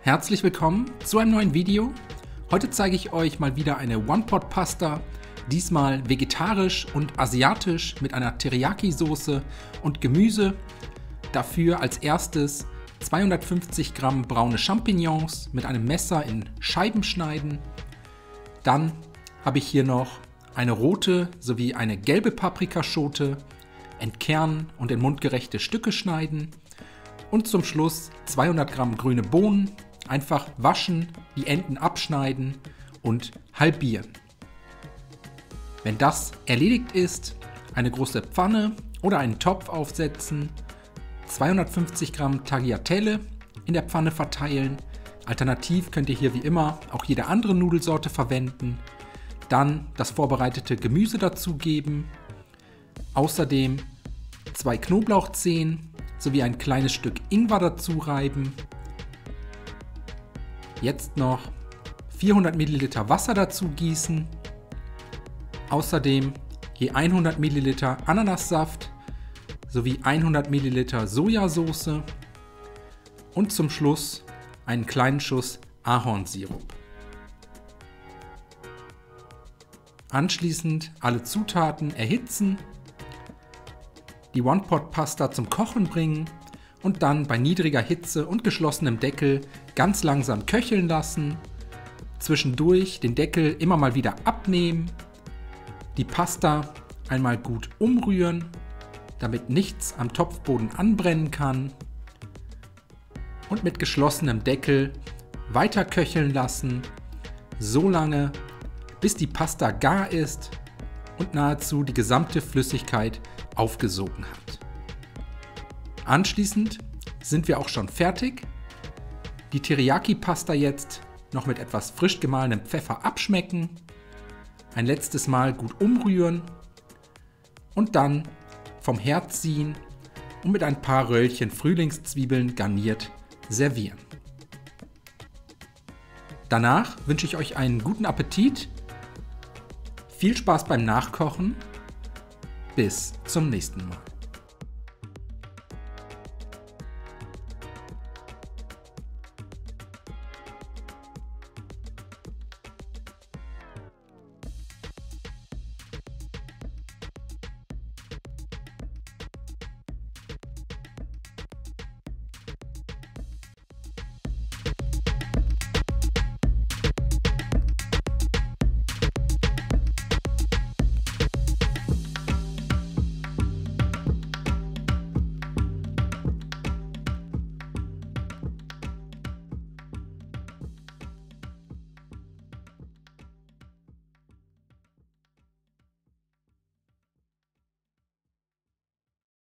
Herzlich willkommen zu einem neuen Video. Heute zeige ich euch mal wieder eine One-Pot-Pasta, diesmal vegetarisch und asiatisch mit einer Teriyaki-Soße und Gemüse. Dafür als erstes 250 Gramm braune Champignons mit einem Messer in Scheiben schneiden. Dann habe ich hier noch eine rote sowie eine gelbe Paprikaschote, entkernen und in mundgerechte Stücke schneiden. Und zum Schluss 200 Gramm grüne Bohnen, einfach waschen, die Enden abschneiden und halbieren. Wenn das erledigt ist, eine große Pfanne oder einen Topf aufsetzen, 250 Gramm Tagliatelle in der Pfanne verteilen. Alternativ könnt ihr hier wie immer auch jede andere Nudelsorte verwenden. Dann das vorbereitete Gemüse dazugeben. Außerdem 2 Knoblauchzehen sowie ein kleines Stück Ingwer dazu reiben. Jetzt noch 400 Milliliter Wasser dazu gießen. Außerdem je 100 Milliliter Ananassaft sowie 100 Milliliter Sojasauce und zum Schluss einen kleinen Schuss Ahornsirup. Anschließend alle Zutaten erhitzen, die One-Pot-Pasta zum Kochen bringen und dann bei niedriger Hitze und geschlossenem Deckel ganz langsam köcheln lassen. Zwischendurch den Deckel immer mal wieder abnehmen, die Pasta einmal gut umrühren, damit nichts am Topfboden anbrennen kann und mit geschlossenem Deckel weiter köcheln lassen, so lange, bis die Pasta gar ist und nahezu die gesamte Flüssigkeit aufgesogen hat. Anschließend sind wir auch schon fertig. Die Teriyaki-Pasta jetzt noch mit etwas frisch gemahlenem Pfeffer abschmecken, ein letztes Mal gut umrühren und dann vom Herd ziehen und mit ein paar Röllchen Frühlingszwiebeln garniert servieren. Danach wünsche ich euch einen guten Appetit, viel Spaß beim Nachkochen, bis zum nächsten Mal.